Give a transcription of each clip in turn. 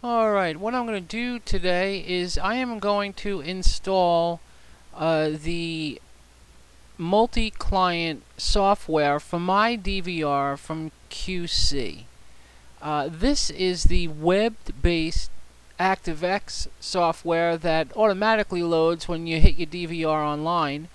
Alright, what I'm going to do today is I am going to install the multi-client software for my DVR from QC. This is the web-based ActiveX software that automatically loads when you hit your DVR online.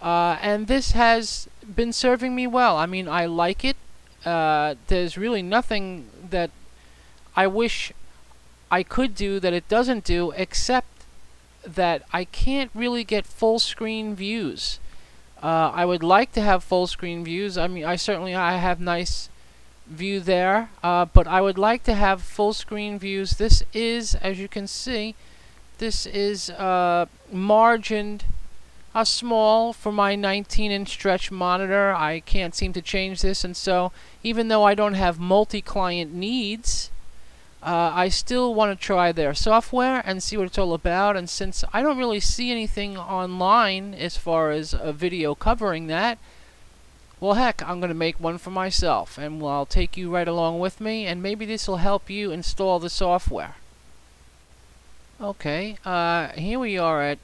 And this has been serving me well. I mean, I like it. There's really nothing that I wish I could do that it doesn't do, except that I can't really get full screen views. I would like to have full screen views. I mean, I have nice view there, but I would like to have full screen views. This is, as you can see, this is margined small for my 19-inch stretch monitor. I can't seem to change this, and so even though I don't have multi-client needs, I still want to try their software and see what it's all about. And since I don't really see anything online as far as a video covering that, well, heck, I'm going to make one for myself, and I'll take you right along with me, and maybe this will help you install the software. Okay, here we are at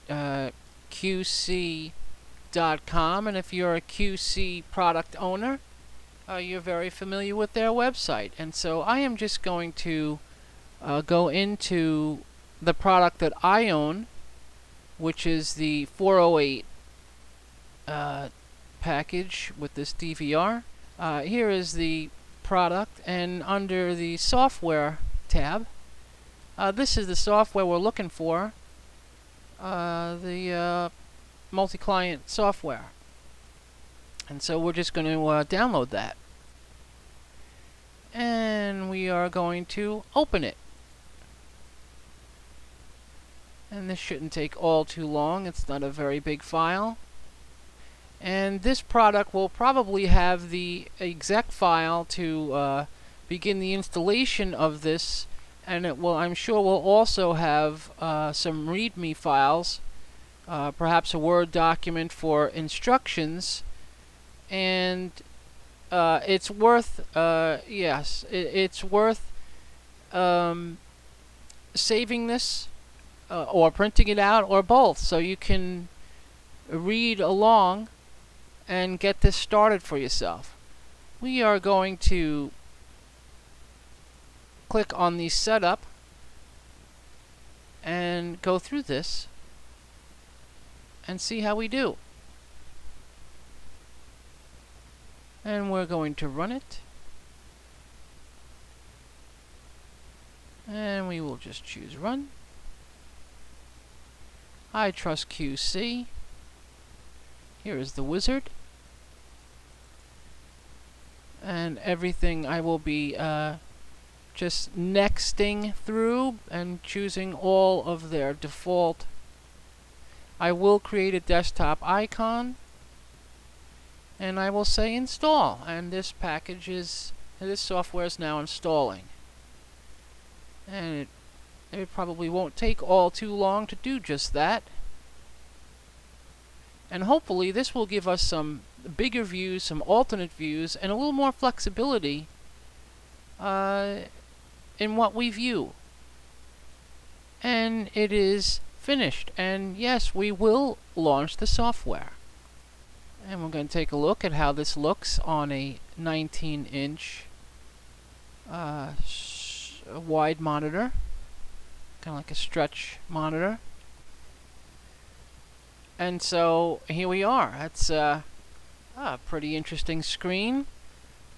QC.com, and if you're a QC product owner, you're very familiar with their website. And so I am just going to go into the product that I own, which is the 408 package with this DVR. Here is the product, and under the software tab, this is the software we're looking for, the multi-client software. And so we're just going to download that. And we are going to open it. And this shouldn't take all too long. It's not a very big file. And this product will probably have the exec file to begin the installation of this. And it will, I'm sure, will also have some README files, perhaps a Word document for instructions. And it's worth, it's worth saving this or printing it out, or both, so you can read along and get this started for yourself. We are going to click on the setup and go through this and see how we do. And we're going to run it, and we will just choose run. I trust QC. Here is the wizard, and everything I will be just nexting through and choosing all of their default. I will create a desktop icon, and I will say install, and this software is now installing. And it probably won't take all too long to do just that. And hopefully this will give us some bigger views, some alternate views, and a little more flexibility in what we view. And it is finished, and yes, we will launch the software. And we're going to take a look at how this looks on a 19-inch wide monitor, kind of like a stretch monitor. And so here we are. That's a pretty interesting screen.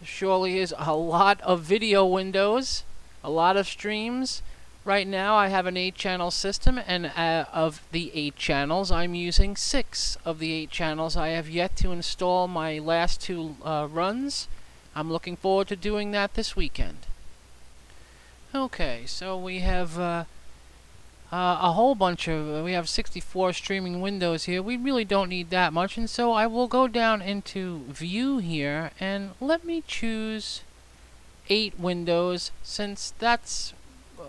There surely is a lot of video windows, a lot of streams. Right now I have an 8-channel system, and of the 8 channels, I'm using 6 of the 8 channels. I have yet to install my last 2 runs. I'm looking forward to doing that this weekend. Okay, so we have a whole bunch of, we have 64 streaming windows here. We really don't need that much, and so I will go down into View here, and let me choose 8 windows, since that's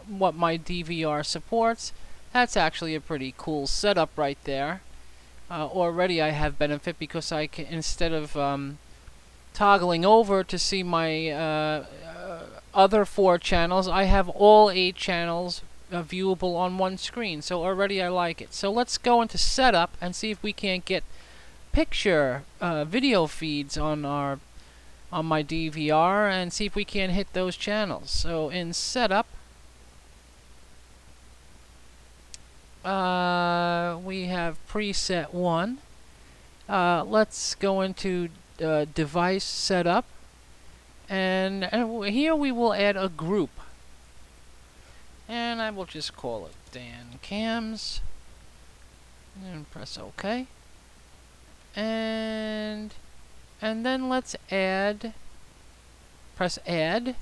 what my DVR supports. That's actually a pretty cool setup right there. Already I have benefit because I can, instead of toggling over to see my other 4 channels, I have all 8 channels viewable on one screen. So already I like it. So let's go into setup and see if we can't get picture video feeds on my DVR and see if we can hit those channels. So in setup, we have preset 1. Let's go into device setup, and here we will add a group, and I will just call it Dan Cams and press OK, and then let's press add.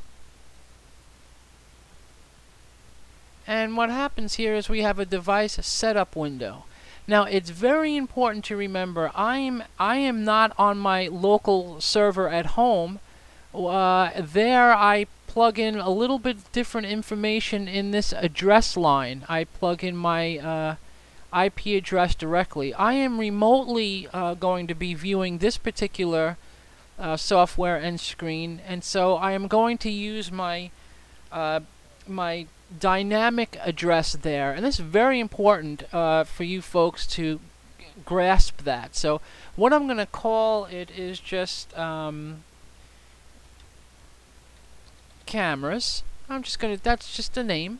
And what happens here is we have a device setup window. Now it's very important to remember I am not on my local server at home. There I plug in a little bit different information in this address line. I plug in my IP address directly. I am remotely going to be viewing this particular software and screen, and so I am going to use my my dynamic address there, and this is very important for you folks to grasp that. So what I'm going to call it is just cameras. That's just the name.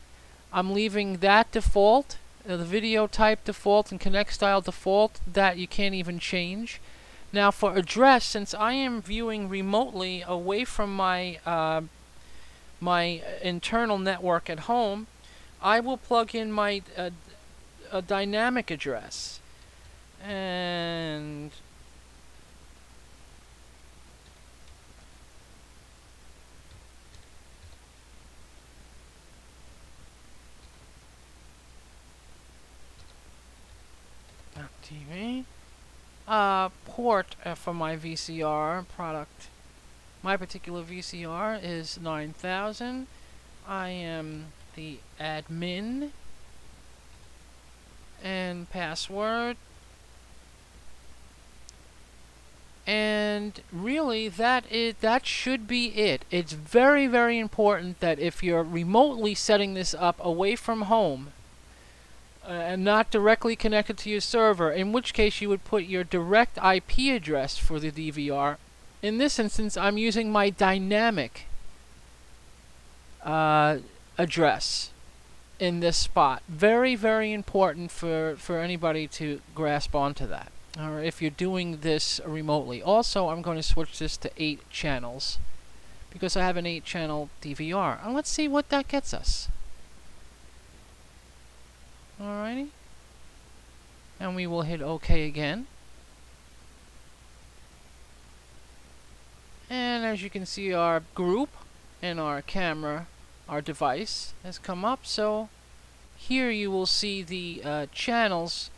I'm leaving that default, the video type default and connect style default, that you can't even change. Now for address, since I am viewing remotely away from my my internal network at home, I will plug in my a dynamic address, and TV port for my VCR product. My particular VCR is 9000. I am the admin, and password, and really that should be it. It's very, very important that if you're remotely setting this up away from home and not directly connected to your server, in which case you would put your direct IP address for the DVR. In this instance, I'm using my dynamic address in this spot. Very, very important for anybody to grasp onto that, or if you're doing this remotely. Also, I'm going to switch this to 8 channels because I have an 8-channel DVR. And let's see what that gets us. Alrighty. And we will hit OK again. And as you can see, our group and our camera, our device, has come up. So here you will see the channels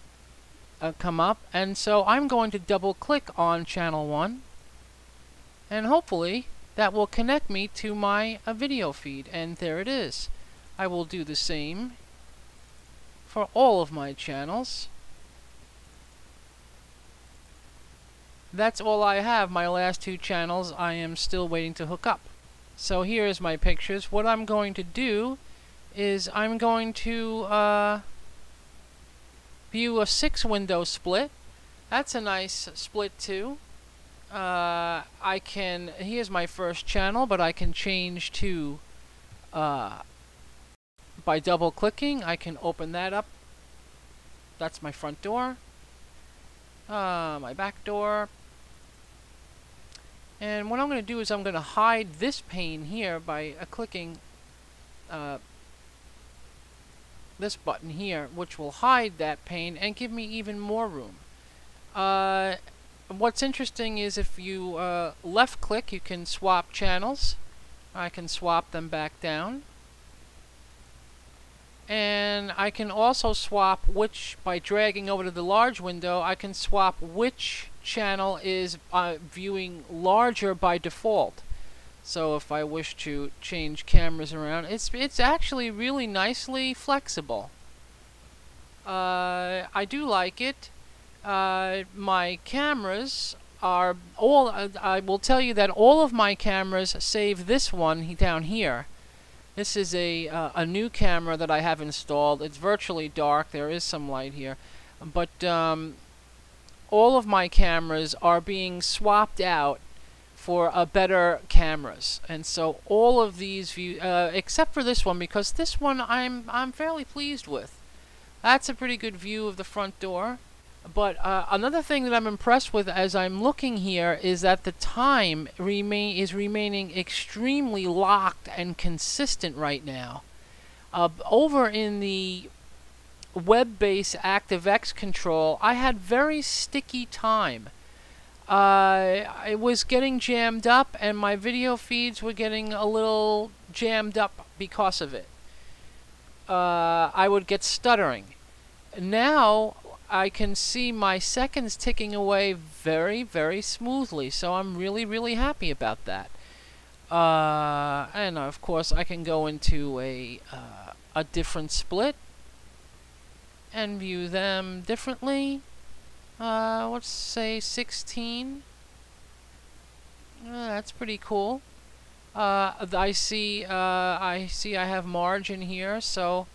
come up. And so I'm going to double click on channel 1. And hopefully that will connect me to my video feed. And there it is. I will do the same for all of my channels. That's all I have. My last 2 channels I am still waiting to hook up. So here's my pictures. What I'm going to do is I'm going to view a 6-window split. That's a nice split too. Here's my first channel, but I can change to by double clicking. I can open that up. That's my front door, my back door. And what I'm going to do is I'm going to hide this pane here by clicking this button here, which will hide that pane and give me even more room. What's interesting is if you left click, you can swap channels. I can swap them back down. And I can also swap by dragging over to the large window, I can swap which channel is viewing larger by default. So if I wish to change cameras around, it's actually really nicely flexible. I do like it. My cameras are all. I will tell you that all of my cameras, save this one down here. This is a new camera that I have installed. It's virtually dark. There is some light here, but all of my cameras are being swapped out for better cameras, and so all of these views, except for this one, because this one I'm fairly pleased with. That's a pretty good view of the front door. But another thing that I'm impressed with as I'm looking here is that the time is remaining extremely locked and consistent right now. Over in the web-based ActiveX control, I had very sticky time. It was getting jammed up, and my video feeds were getting a little jammed up because of it. I would get stuttering. Now I can see my seconds ticking away very, very smoothly, so I'm really, really happy about that. And of course, I can go into a different split and view them differently. Let's say 16. That's pretty cool. I see I have margin here, so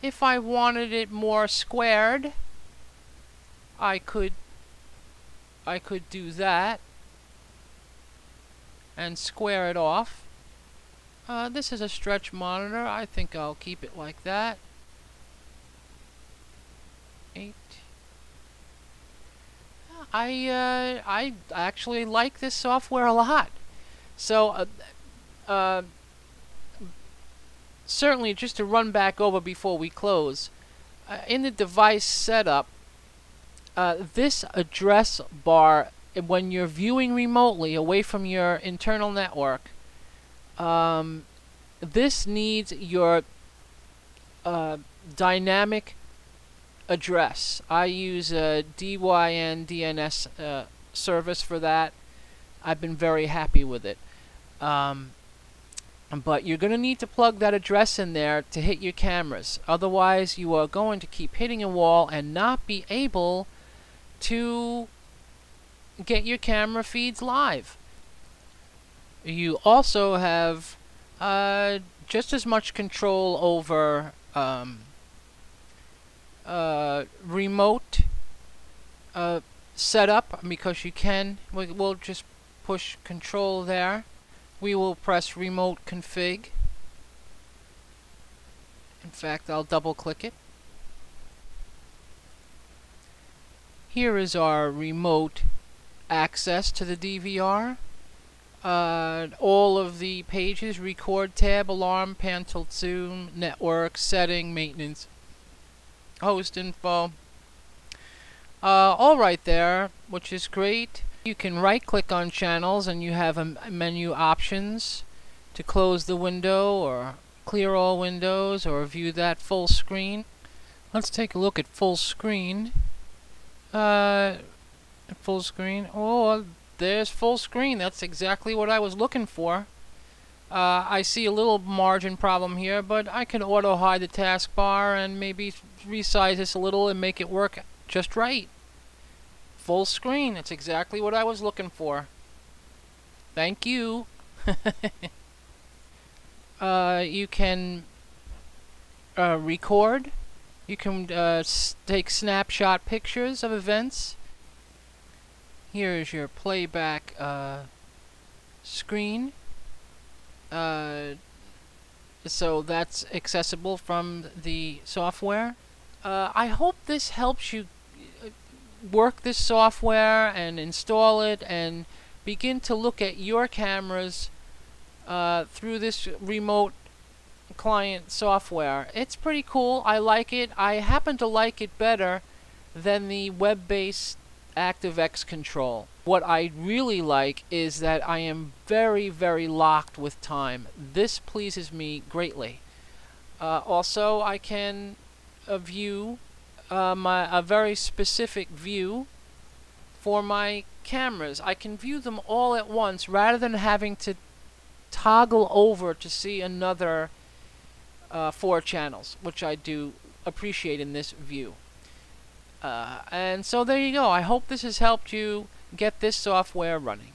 if I wanted it more squared, I could do that and square it off. This is a stretch monitor. I think I'll keep it like that. 8. I actually like this software a lot. So certainly, just to run back over before we close, in the device setup, this address bar, when you're viewing remotely away from your internal network, this needs your dynamic address. I use a DYN DNS service for that. I've been very happy with it. But you're going to need to plug that address in there to hit your cameras. Otherwise, you are going to keep hitting a wall and not be able to get your camera feeds live. You also have just as much control over remote setup, because you can. We'll just push control there. We will press remote config. In fact, I'll double click it. Here is our remote access to the DVR. All of the pages: record tab, alarm, pan tilt zoom, network, setting, maintenance, host info. All right there, which is great. You can right click on channels and you have menu options to close the window or clear all windows or view that full screen. Let's take a look at full screen. Full screen. Oh, there's full screen. That's exactly what I was looking for. I see a little margin problem here, but I can auto hide the taskbar and maybe resize this a little and make it work just right. Full screen. That's exactly what I was looking for. Thank you. You can record. You can take snapshot pictures of events. Here is your playback screen. So that's accessible from the software. I hope this helps you work this software and install it and begin to look at your cameras through this remote client software. It's pretty cool. I like it. I happen to like it better than the web-based ActiveX control. What I really like is that I am very, very locked with time. This pleases me greatly. Also, I can view a very specific view for my cameras. I can view them all at once rather than having to toggle over to see another 4 channels, which I do appreciate in this view. And so there you go. I hope this has helped you get this software running.